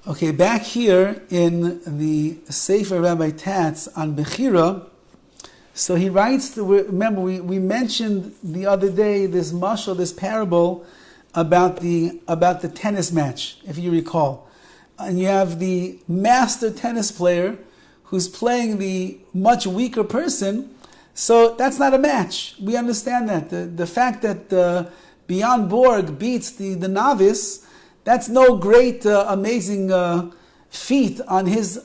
Okay, back here in the Sefer Rabbi Tatz on Bechira, so he writes, remember we mentioned the other day this mashal, this parable about the tennis match, if you recall. And you have the master tennis player who's playing the much weaker person, so that's not a match. We understand that. The fact that Bjorn Borg beats the novice, that's no great, amazing feat on his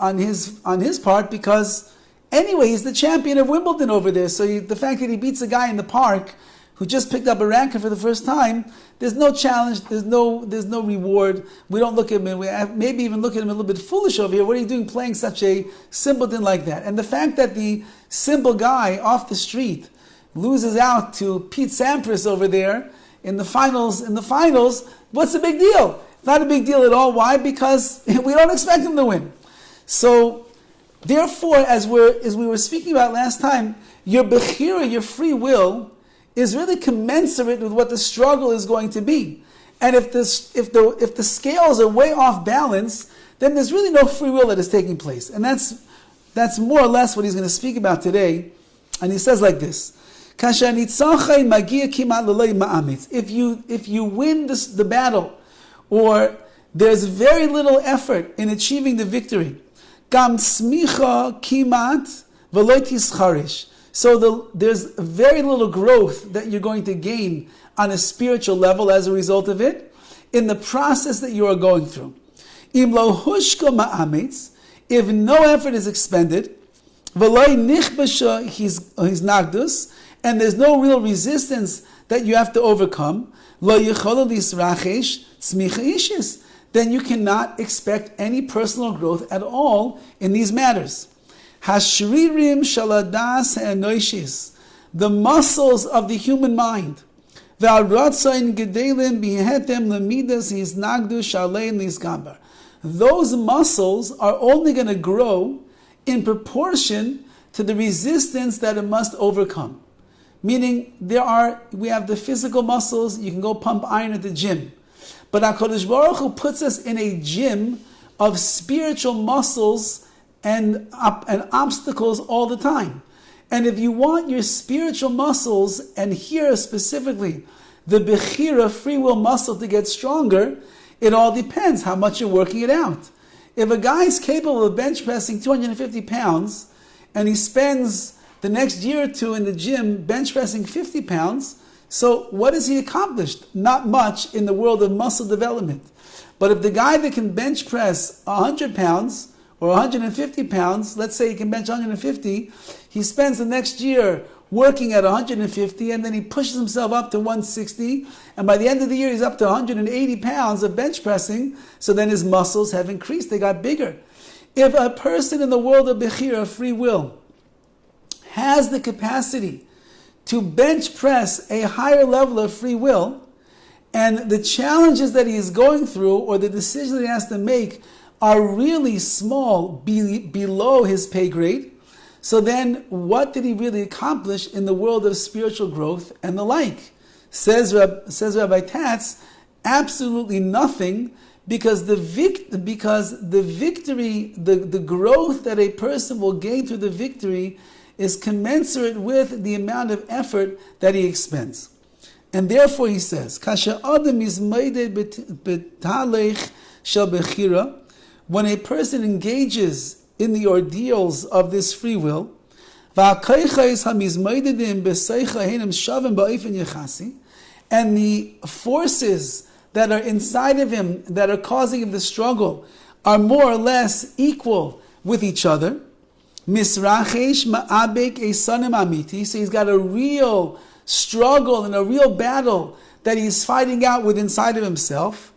part, because anyway, he's the champion of Wimbledon over there. So the fact that he beats a guy in the park who just picked up a racket for the first time, there's no challenge, there's no reward. We don't look at him, we maybe even look at him a little bit foolish over here. What are you doing playing such a simpleton like that? And the fact that the simple guy off the street loses out to Pete Sampras over there in the finals, what's the big deal? Not a big deal at all. Why? Because we don't expect him to win. So, therefore, as we were speaking about last time, your Bechira, your free will, is really commensurate with what the struggle is going to be. And if the scales are way off balance, then there's really no free will that is taking place. And that's more or less what he's going to speak about today. And he says like this: If you win the battle, or there's very little effort in achieving the victory, gam smicha kimat v'lo tischarish. So there's very little growth that you're going to gain on a spiritual level as a result of it, in the process that you are going through. Im lo hushka ma'amitz, if no effort is expended, v'lo nichbasha his nagdus, and there's no real resistance that you have to overcome, lo yichol lisrachesh tzmicha ishis, then you cannot expect any personal growth at all in these matters. Hashririm shaladas ha'enoishis, the muscles of the human mind. V'aratzayin gedelim bihetem lemidas hiznagdu shalein lisgaber. Those muscles are only going to grow in proportion to the resistance that it must overcome. Meaning, we have the physical muscles, you can go pump iron at the gym. But HaKadosh Baruch Hu puts us in a gym of spiritual muscles and obstacles all the time. And if you want your spiritual muscles, and here specifically the Bechira, free will muscle, to get stronger, it all depends how much you're working it out. If a guy is capable of bench pressing 250 pounds, and he spends the next year or two in the gym bench pressing 50 pounds, so what has he accomplished? Not much in the world of muscle development. But if the guy that can bench press 100 pounds or 150 pounds, let's say he can bench 150, he spends the next year working at 150, and then he pushes himself up to 160, and by the end of the year he's up to 180 pounds of bench pressing, so then his muscles have increased, they got bigger. If a person in the world of Bechira, free will, has the capacity to bench press a higher level of free will, and the challenges that he is going through, or the decisions that he has to make, are really small, below his pay grade, so then what did he really accomplish in the world of spiritual growth and the like? Says Rabbi Tatz, absolutely nothing, because the victory, the growth that a person will gain through the victory is commensurate with the amount of effort that he expends. And therefore he says, Kasha Adam is made betalech shel Bechira, when a person engages in the ordeals of this free will, and the forces that are inside of him that are causing him the struggle are more or less equal with each other. Misrachesh ma'abek esanim amiti. So he's got a real struggle and a real battle that he's fighting out with inside of himself.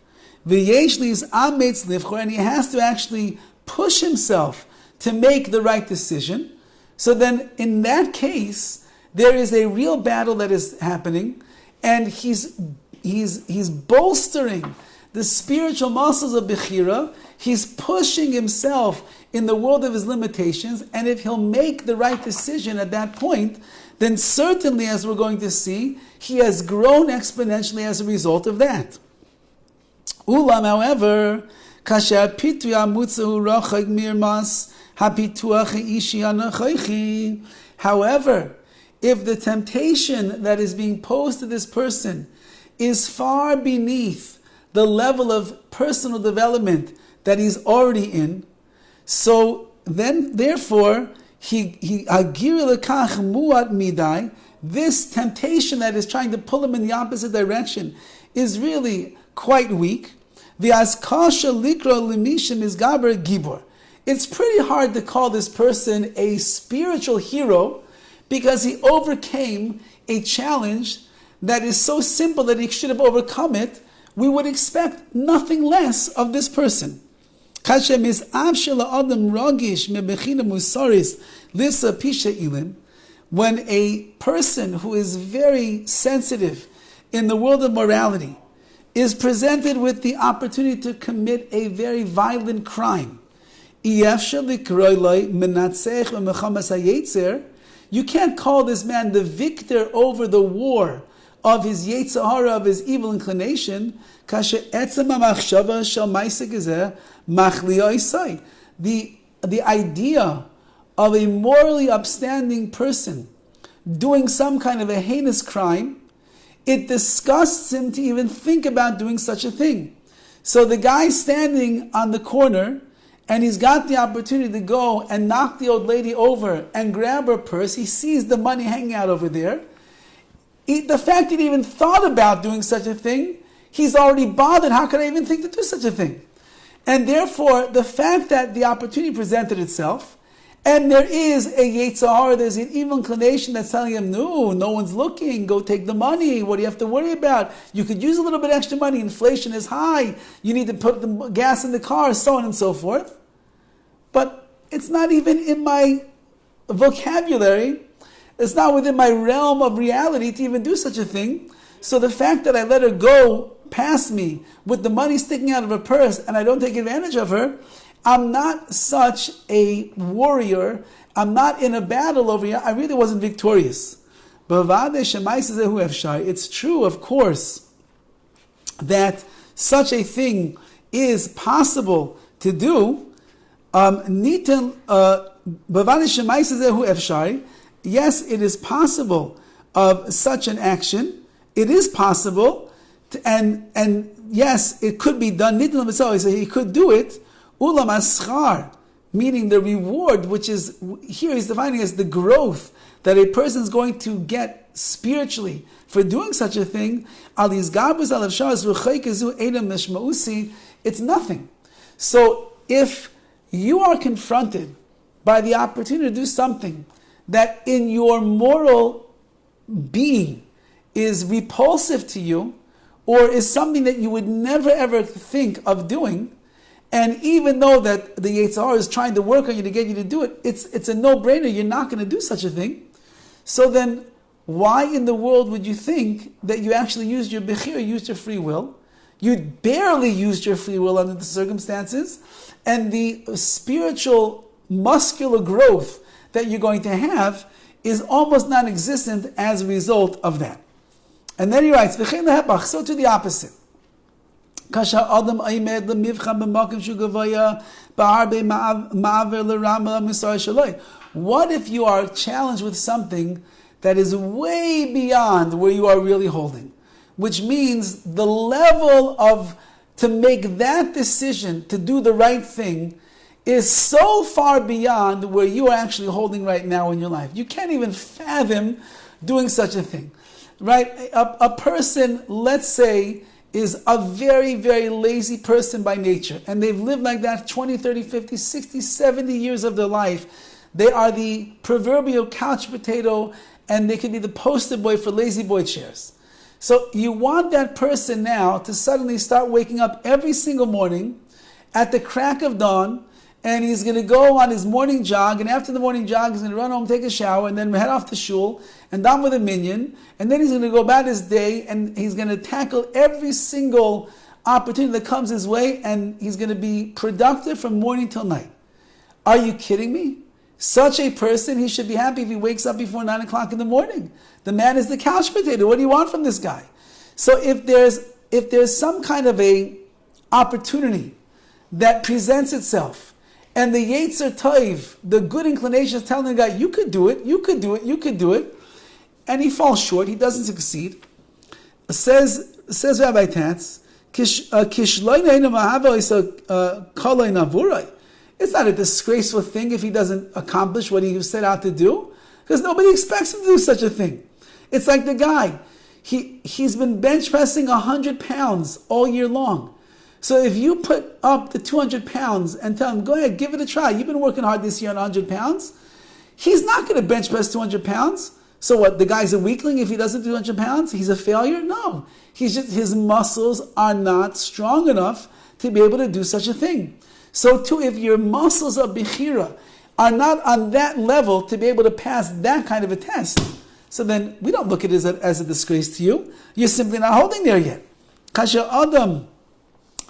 V'yesh is ametz livchor, and he has to actually push himself to make the right decision. So then, in that case, there is a real battle that is happening, and he's bolstering the spiritual muscles of Bechira. He's pushing himself in the world of his limitations, and if he'll make the right decision at that point, then certainly, as we're going to see, he has grown exponentially as a result of that. Ulam, however, Kasher pitui amutzahu rachag mirmas hapituach ishi anachoichi. However, if the temptation that is being posed to this person is far beneath the level of personal development that he's already in, so then therefore he agir lekach muat midai. This temptation that is trying to pull him in the opposite direction is really quite weak. V'az kasha likra limishim is gaber gibor. It's pretty hard to call this person a spiritual hero because he overcame a challenge that is so simple that he should have overcome it. We would expect nothing less of this person. When a person who is very sensitive in the world of morality is presented with the opportunity to commit a very violent crime, you can't call this man the victor over the war of his Yetzer Hara, of his evil inclination. The idea of a morally upstanding person doing some kind of a heinous crime, it disgusts him to even think about doing such a thing. So the guy standing on the corner, and he's got the opportunity to go and knock the old lady over and grab her purse. He sees the money hanging out over there. The fact that he even thought about doing such a thing, he's already bothered. How could I even think to do such a thing? And therefore, the fact that the opportunity presented itself, and there is a Yetzer Hara, there's an evil inclination that's telling him, no one's looking, go take the money, what do you have to worry about? You could use a little bit extra money, inflation is high, you need to put the gas in the car, so on and so forth. But it's not even in my vocabulary, it's not within my realm of reality to even do such a thing. So the fact that I let her go past me with the money sticking out of her purse and I don't take advantage of her, I'm not such a warrior. I'm not in a battle over here. I really wasn't victorious. It's true, of course, that such a thing is possible to do. Yes, it is possible of such an action. It is possible, and yes, it could be done. So he could do it. Ulam aschar, meaning the reward, which is, here he's defining as the growth that a person is going to get spiritually for doing such a thing. It's nothing. So if you are confronted by the opportunity to do something that in your moral being is repulsive to you, or is something that you would never ever think of doing, and even though that the Yetzer Hara is trying to work on you to get you to do it, it's a no-brainer, you're not going to do such a thing. So then, why in the world would you think that you actually used your Bechira, used your free will? You barely used your free will under the circumstances, and the spiritual muscular growth that you're going to have is almost non-existent as a result of that. And then he writes, so to the opposite. What if you are challenged with something that is way beyond where you are really holding? Which means the level of, to make that decision, to do the right thing, is so far beyond where you are actually holding right now in your life. You can't even fathom doing such a thing. Right? A person, let's say, is a very, very lazy person by nature, and they've lived like that 20, 30, 50, 60, 70 years of their life. They are the proverbial couch potato, and they can be the poster boy for lazy boy chairs. So you want that person now to suddenly start waking up every single morning at the crack of dawn, and he's going to go on his morning jog, and after the morning jog, he's going to run home, take a shower, and then head off to shul, and down with a minyan, and then he's going to go about his day, and he's going to tackle every single opportunity that comes his way, and he's going to be productive from morning till night. Are you kidding me? Such a person, he should be happy if he wakes up before 9 o'clock in the morning. The man is the couch potato. What do you want from this guy? So if there's some kind of a opportunity that presents itself, and the Yetzer Tov, the good inclination, is telling the guy, you could do it, you could do it, you could do it, and he falls short, he doesn't succeed. Says Rabbi Tatz, it's not a disgraceful thing if he doesn't accomplish what he set out to do, because nobody expects him to do such a thing. It's like the guy, he's been bench pressing 100 pounds all year long. So if you put up the 200 pounds and tell him, go ahead, give it a try, you've been working hard this year on 100 pounds, he's not going to bench press 200 pounds. So what, the guy's a weakling if he doesn't do 200 pounds? He's a failure? No. His muscles are not strong enough to be able to do such a thing. So too, if your muscles of Bechira are not on that level to be able to pass that kind of a test, so then we don't look at it as a disgrace to you. You're simply not holding there yet. Kasha Adam,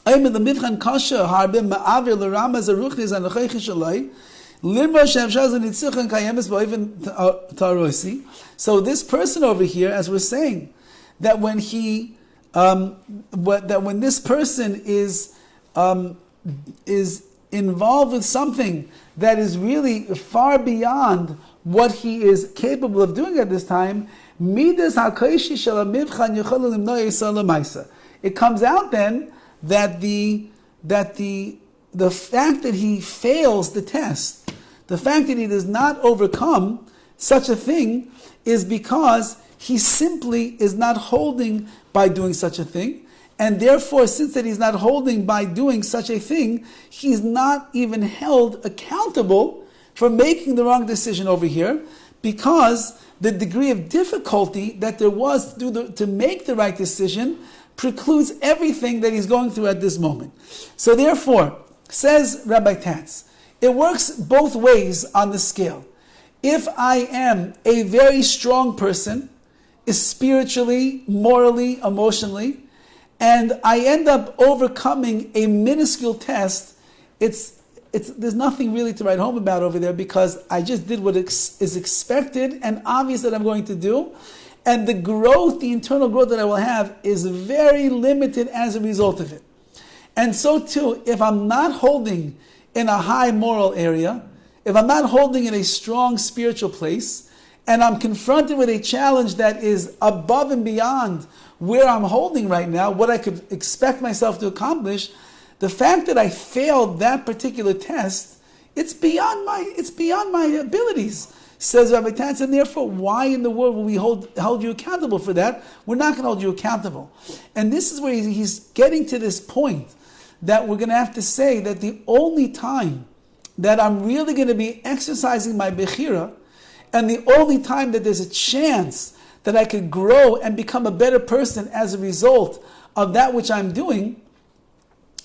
so this person over here, as we're saying, that when when this person is involved with something that is really far beyond what he is capable of doing at this time, it comes out then that the fact that he fails the test, the fact that he does not overcome such a thing, is because he simply is not holding by doing such a thing. And therefore, since that he's not holding by doing such a thing, he's not even held accountable for making the wrong decision over here, because the degree of difficulty that there was to make the right decision precludes everything that he's going through at this moment. So therefore, says Rabbi Tatz, it works both ways on the scale. If I am a very strong person, spiritually, morally, emotionally, and I end up overcoming a minuscule test, there's nothing really to write home about over there, because I just did what is expected and obvious that I'm going to do. And the growth, the internal growth that I will have, is very limited as a result of it. And so too, if I'm not holding in a high moral area, if I'm not holding in a strong spiritual place, and I'm confronted with a challenge that is above and beyond where I'm holding right now, what I could expect myself to accomplish, the fact that I failed that particular test, it's beyond my abilities, says Rabbi Tatz, and therefore, why in the world will we hold you accountable for that? We're not going to hold you accountable. And this is where he's getting to this point that we're going to have to say that the only time that I'm really going to be exercising my Bechira, and the only time that there's a chance that I could grow and become a better person as a result of that which I'm doing,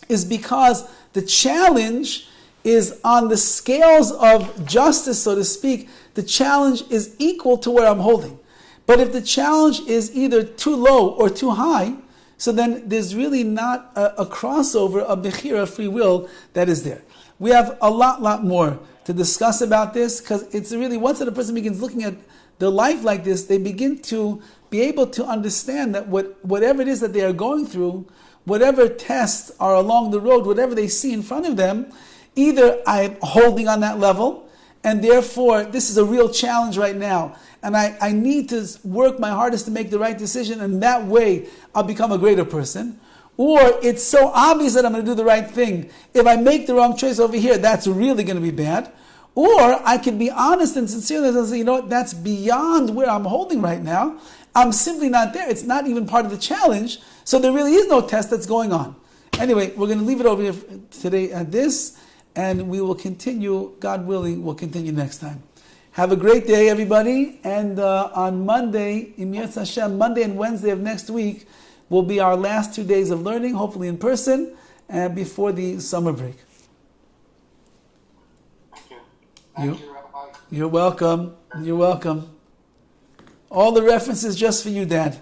is because the challenge is on the scales of justice, so to speak. The challenge is equal to where I'm holding. But if the challenge is either too low or too high, so then there's really not a crossover of Bechira, free will, that is there. We have a lot more to discuss about this, because it's really, once that a person begins looking at their life like this, they begin to be able to understand that whatever it is that they are going through, whatever tests are along the road, whatever they see in front of them, either I'm holding on that level, and therefore this is a real challenge right now, and I need to work my hardest to make the right decision, and that way I'll become a greater person. Or it's so obvious that I'm going to do the right thing. If I make the wrong choice over here, that's really going to be bad. Or I can be honest and sincere and say, you know what, that's beyond where I'm holding right now. I'm simply not there. It's not even part of the challenge. So there really is no test that's going on. Anyway, we're going to leave it over here today at this, and we will continue, God willing, we'll continue next time. Have a great day, everybody. And on Monday, Imyatz Hashem, Monday and Wednesday of next week, will be our last 2 days of learning, hopefully in person, before the summer break. Thank you. Thank you, Rabbi. You're welcome. You're welcome. All the references just for you, Dad.